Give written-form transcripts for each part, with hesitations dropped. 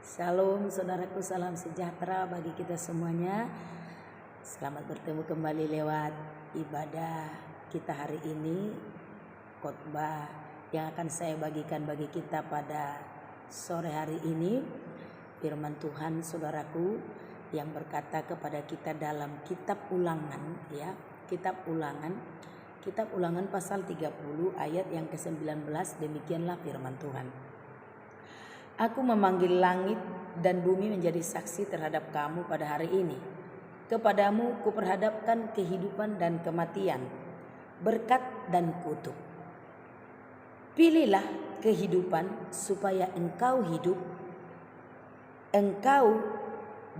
Shalom saudaraku, salam sejahtera bagi kita semuanya. Selamat bertemu kembali lewat ibadah kita hari ini. Khotbah yang akan saya bagikan bagi kita pada sore hari ini, firman Tuhan saudaraku yang berkata kepada kita dalam kitab Ulangan, ya, kitab Ulangan pasal 30 ayat yang ke-19. Demikianlah firman Tuhan. Aku memanggil langit dan bumi menjadi saksi terhadap kamu pada hari ini. Kepadamu kuperhadapkan kehidupan dan kematian, berkat dan kutuk. Pilihlah kehidupan supaya engkau hidup, engkau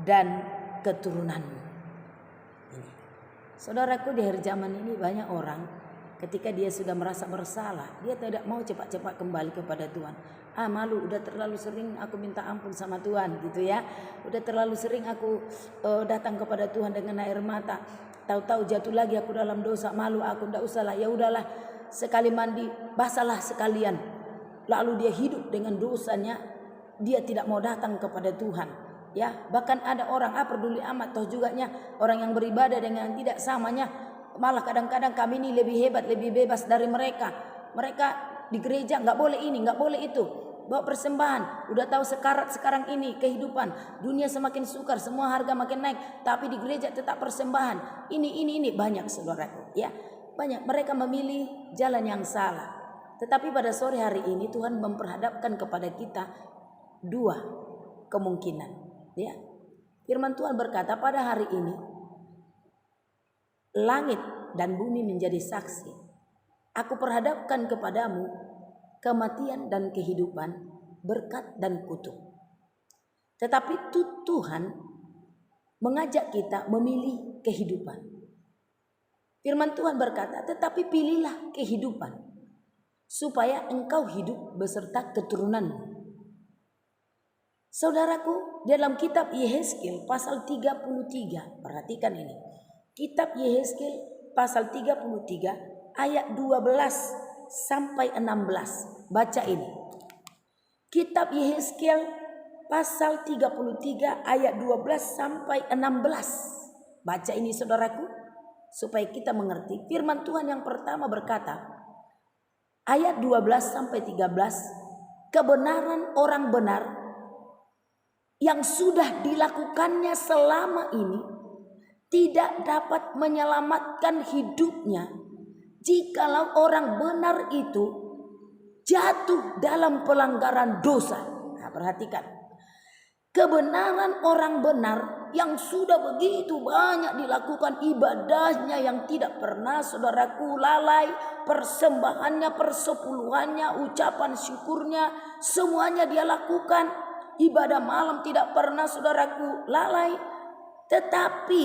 dan keturunanmu. Ini. Saudaraku, di akhir zaman ini banyak orang ketika dia sudah merasa bersalah, dia tidak mau cepat-cepat kembali kepada Tuhan. Malu, udah terlalu sering aku minta ampun sama Tuhan gitu ya. Udah terlalu sering aku datang kepada Tuhan dengan air mata. Tahu-tahu jatuh lagi aku dalam dosa, malu aku, ndak usahlah, ya udahlah, sekali mandi basahlah sekalian. Lalu dia hidup dengan dosanya, dia tidak mau datang kepada Tuhan. Ya, bahkan ada orang peduli amat toh juganya orang yang beribadah dengan yang tidak samanya. Malah kadang-kadang kami ini lebih hebat, lebih bebas dari mereka. Mereka di gereja nggak boleh ini, nggak boleh itu, bawa persembahan. Udah tahu sekarat sekarang ini kehidupan dunia semakin sukar, semua harga makin naik, tapi di gereja tetap persembahan. Ini banyak saudaraku, ya, banyak. Mereka memilih jalan yang salah. Tetapi pada sore hari ini Tuhan memperhadapkan kepada kita dua kemungkinan, ya. Firman Tuhan berkata pada hari ini, langit dan bumi menjadi saksi. Aku perhadapkan kepadamu kematian dan kehidupan, berkat dan kutuk. Tetapi Tuhan mengajak kita memilih kehidupan. Firman Tuhan berkata, tetapi pilihlah kehidupan supaya engkau hidup beserta keturunanmu. Saudaraku, dalam kitab Yehezkiel pasal 33, perhatikan ini. Kitab Yehezkiel pasal 33 ayat 12 sampai 16. Baca ini. Kitab Yehezkiel pasal 33 ayat 12 sampai 16. Baca ini saudaraku supaya kita mengerti. Firman Tuhan yang pertama berkata, ayat 12 sampai 13, kebenaran orang benar yang sudah dilakukannya selama ini tidak dapat menyelamatkan hidupnya jikalau orang benar itu jatuh dalam pelanggaran dosa. Nah, perhatikan. Kebenaran orang benar yang sudah begitu banyak dilakukan ibadahnya yang tidak pernah saudaraku lalai, persembahannya, persepuluhannya, ucapan syukurnya, semuanya dia lakukan. Ibadah malam tidak pernah saudaraku lalai. Tetapi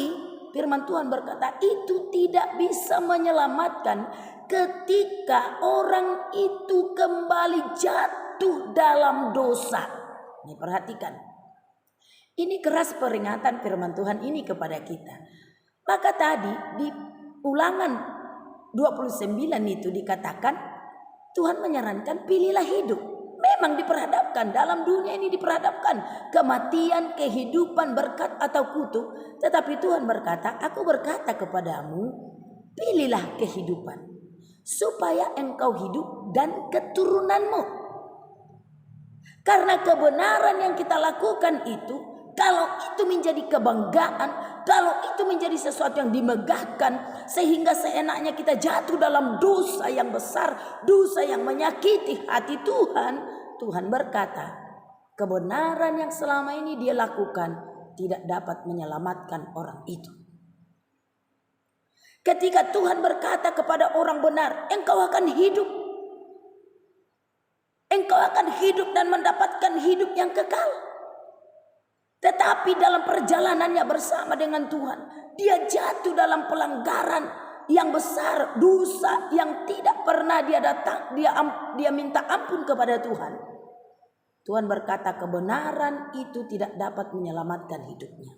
firman Tuhan berkata itu tidak bisa menyelamatkan ketika orang itu kembali jatuh dalam dosa. Ini perhatikan. Ini keras peringatan firman Tuhan ini kepada kita. Maka tadi di Ulangan 29 itu dikatakan Tuhan menyarankan pilihlah hidup. Memang diperhadapkan dalam dunia ini, diperhadapkan kematian, kehidupan, berkat atau kutuk. Tetapi Tuhan berkata, aku berkata kepadamu, pilihlah kehidupan supaya engkau hidup dan keturunanmu. Karena kebenaran yang kita lakukan itu, kalau itu menjadi kebanggaan, kalau itu menjadi sesuatu yang dimegahkan, sehingga seenaknya kita jatuh dalam dosa yang besar, dosa yang menyakiti hati Tuhan. Tuhan berkata, kebenaran yang selama ini dia lakukan tidak dapat menyelamatkan orang itu. Ketika Tuhan berkata kepada orang benar, engkau akan hidup. Engkau akan hidup dan mendapatkan hidup yang kekal. Tetapi dalam perjalanannya bersama dengan Tuhan, dia jatuh dalam pelanggaran yang besar, dosa yang tidak pernah dia datang, dia minta ampun kepada Tuhan. Tuhan berkata kebenaran itu tidak dapat menyelamatkan hidupnya.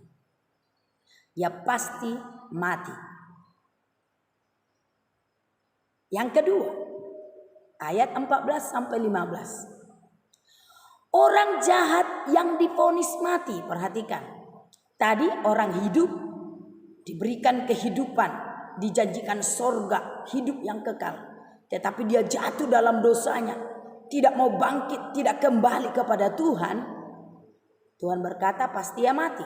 Ya pasti mati. Yang kedua, ayat 14 sampai 15. Orang jahat yang divonis mati, perhatikan. Tadi orang hidup diberikan kehidupan, dijanjikan sorga, hidup yang kekal. Tetapi dia jatuh dalam dosanya, tidak mau bangkit, tidak kembali kepada Tuhan. Tuhan berkata pasti dia mati.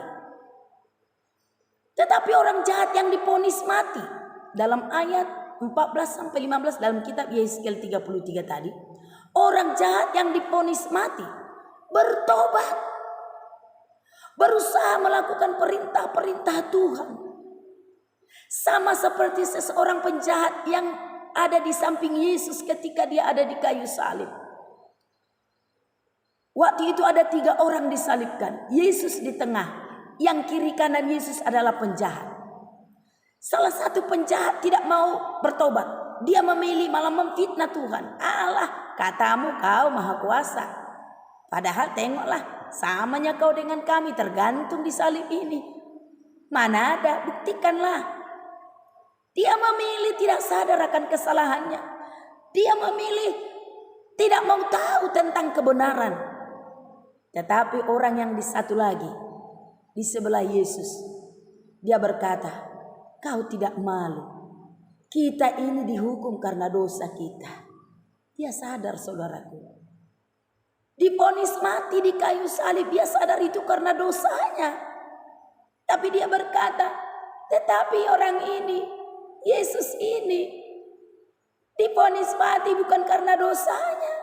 Tetapi orang jahat yang divonis mati, dalam ayat 14-15 dalam kitab Yesaya 33 tadi, orang jahat yang divonis mati bertobat, berusaha melakukan perintah-perintah Tuhan. Sama seperti seseorang penjahat yang ada di samping Yesus ketika dia ada di kayu salib. Waktu itu ada 3 orang disalibkan, Yesus di tengah. Yang kiri kanan Yesus adalah penjahat. Salah satu penjahat tidak mau bertobat. Dia memilih malah memfitnah Tuhan. Allah, katamu kau maha kuasa. Padahal tengoklah, samanya kau dengan kami tergantung di salib ini. Mana ada, buktikanlah. Dia memilih tidak sadar akan kesalahannya. Dia memilih tidak mau tahu tentang kebenaran. Tetapi orang yang di satu lagi, di sebelah Yesus, dia berkata, kau tidak malu. Kita ini dihukum karena dosa kita. Dia sadar, saudaraku. Divonis mati di kayu salib, dia sadar itu karena dosanya. Tapi dia berkata, tetapi orang ini, Yesus ini, divonis mati bukan karena dosanya.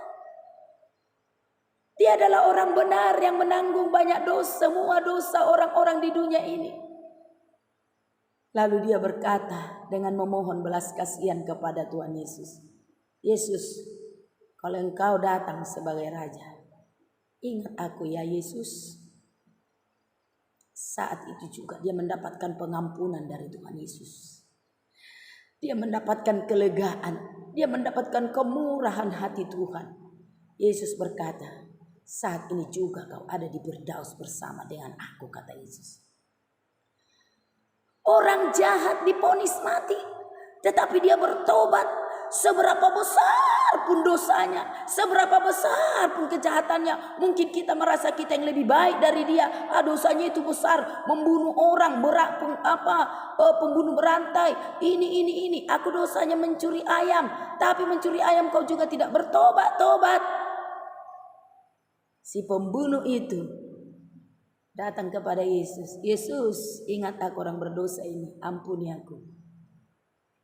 Dia adalah orang benar yang menanggung banyak dosa, semua dosa orang-orang di dunia ini. Lalu dia berkata dengan memohon belas kasihan kepada Tuhan Yesus. Yesus, kalau engkau datang sebagai Raja, ingat aku ya Yesus. Saat itu juga dia mendapatkan pengampunan dari Tuhan Yesus. Dia mendapatkan kelegaan. Dia mendapatkan kemurahan hati Tuhan. Yesus berkata, saat ini juga kau ada di Firdaus bersama dengan aku, kata Yesus. Orang jahat divonis mati, tetapi dia bertobat. Seberapa besar pun dosanya, seberapa besar pun kejahatannya. Mungkin kita merasa kita yang lebih baik dari dia. Dosanya itu besar, membunuh orang, pembunuh berantai, ini. Aku dosanya mencuri ayam, tapi mencuri ayam kau juga tidak bertobat. Si pembunuh itu datang kepada Yesus. Yesus, ingat aku orang berdosa ini, ampuni aku.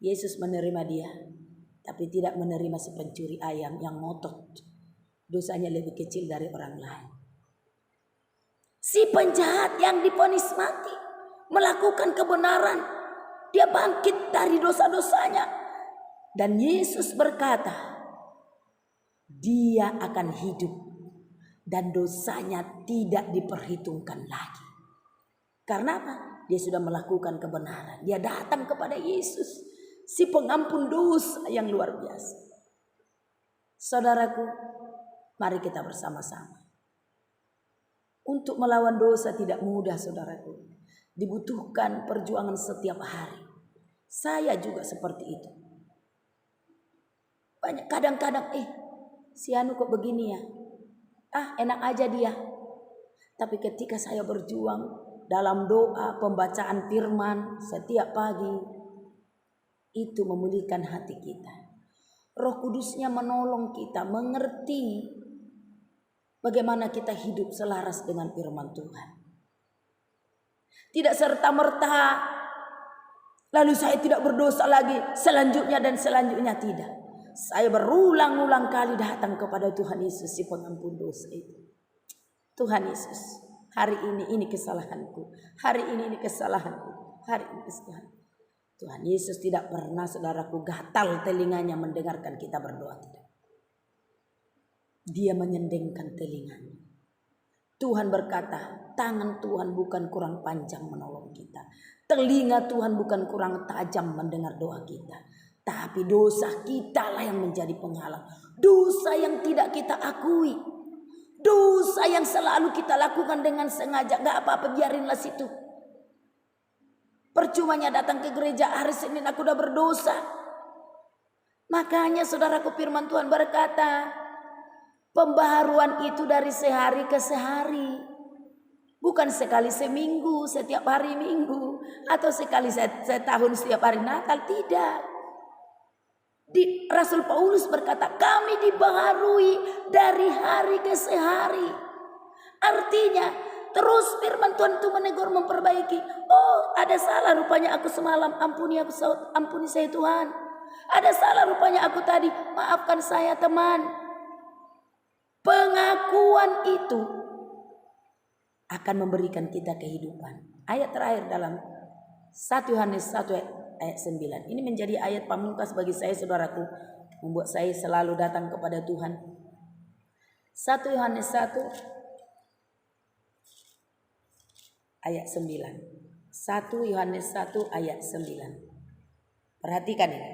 Yesus menerima dia, tapi tidak menerima si pencuri ayam yang ngotot. Dosanya lebih kecil dari orang lain. Si penjahat yang divonis mati melakukan kebenaran. Dia bangkit dari dosa-dosanya. Dan Yesus berkata, dia akan hidup. Dan dosanya tidak diperhitungkan lagi. Karena apa? Dia sudah melakukan kebenaran. Dia datang kepada Yesus, si pengampun dosa yang luar biasa. Saudaraku, mari kita bersama-sama. Untuk melawan dosa tidak mudah, saudaraku. Dibutuhkan perjuangan setiap hari. Saya juga seperti itu. Banyak kadang-kadang, si Anu kok begini ya? Enak aja dia. Tapi ketika saya berjuang dalam doa, pembacaan firman setiap pagi, itu memulihkan hati kita. Roh Kudusnya menolong kita mengerti bagaimana kita hidup selaras dengan firman Tuhan. Tidak serta-merta lalu saya tidak berdosa lagi, selanjutnya dan selanjutnya, tidak. Saya berulang-ulang kali datang kepada Tuhan Yesus, si pengampun dosa itu. Tuhan Yesus, hari ini kesalahanku. Hari ini kesalahanku. Hari ini kesalahanku. Tuhan Yesus tidak pernah, saudaraku, gatal telinganya mendengarkan kita berdoa, tidak. Dia menyendengkan telinganya. Tuhan berkata, tangan Tuhan bukan kurang panjang menolong kita. Telinga Tuhan bukan kurang tajam mendengar doa kita. Tapi dosa kita lah yang menjadi penghalang. Dosa yang tidak kita akui. Dosa yang selalu kita lakukan dengan sengaja. Gak apa-apa, biarinlah situ. Percumanya datang ke gereja hari Senin aku udah berdosa. Makanya saudaraku, firman Tuhan berkata, Pembaharuan itu dari sehari ke sehari. Bukan sekali seminggu, setiap hari Minggu. Atau sekali setahun setiap hari Natal. Tidak. Rasul Paulus berkata, kami dibaharui dari hari ke sehari. Artinya terus firman Tuhan itu menegur, memperbaiki. Oh, ada salah rupanya aku semalam. Ampuni saya Tuhan. Ada salah rupanya aku tadi. Maafkan saya teman. Pengakuan itu akan memberikan kita kehidupan. Ayat terakhir dalam 1 Yohanes 1 ayat 9. Ini menjadi ayat pamungkas bagi saya saudaraku. Membuat saya selalu datang kepada Tuhan. 1 Yohanes 1 ayat 9. 1 Yohanes 1 ayat 9. Perhatikan ini.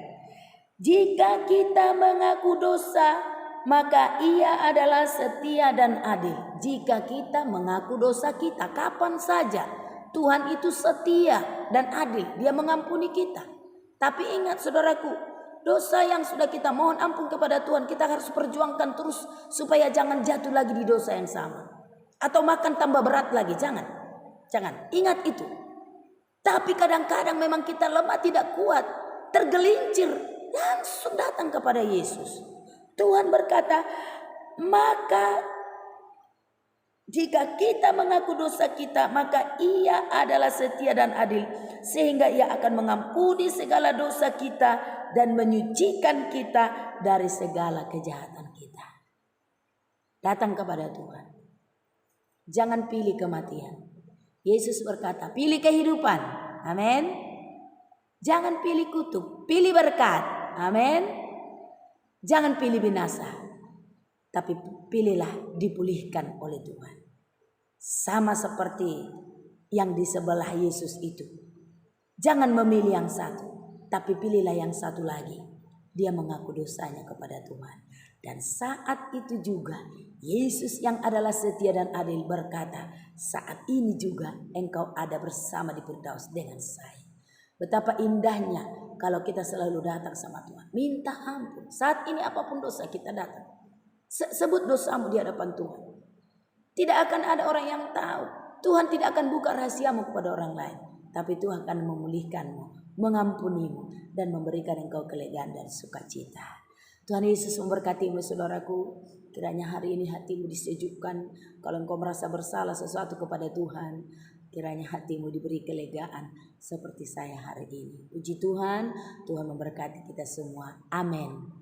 Jika kita mengaku dosa, maka Ia adalah setia dan adil. Jika kita mengaku dosa kita kapan saja, Tuhan itu setia dan adil. Dia mengampuni kita. Tapi ingat saudaraku, dosa yang sudah kita mohon ampun kepada Tuhan, kita harus perjuangkan terus supaya jangan jatuh lagi di dosa yang sama. Atau makan tambah berat lagi, jangan. Ingat itu. Tapi kadang-kadang memang kita lemah, tidak kuat, tergelincir, langsung datang kepada Yesus. Tuhan berkata, maka jika kita mengaku dosa kita, maka Ia adalah setia dan adil, sehingga Ia akan mengampuni segala dosa kita dan menyucikan kita dari segala kejahatan kita. Datang kepada Tuhan. Jangan pilih kematian. Yesus berkata, pilih kehidupan. Amin. Jangan pilih kutuk, pilih berkat. Amin. Jangan pilih binasa, tapi pilihlah dipulihkan oleh Tuhan. Sama seperti yang di sebelah Yesus itu. Jangan memilih yang satu, tapi pilihlah yang satu lagi. Dia mengaku dosanya kepada Tuhan. Dan saat itu juga Yesus yang adalah setia dan adil berkata, saat ini juga engkau ada bersama di Firdaus dengan saya. Betapa indahnya kalau kita selalu datang sama Tuhan. Minta ampun. Saat ini apapun dosa kita datang. Sebut dosamu di hadapan Tuhan. Tidak akan ada orang yang tahu. Tuhan tidak akan buka rahasiamu kepada orang lain. Tapi Tuhan akan memulihkanmu, mengampunimu, dan memberikan engkau kelegaan dan sukacita. Tuhan Yesus memberkatimu saudaraku. Kiranya hari ini hatimu disejukkan. Kalau engkau merasa bersalah sesuatu kepada Tuhan, kiranya hatimu diberi kelegaan seperti saya hari ini. Puji Tuhan, Tuhan memberkati kita semua. Amin.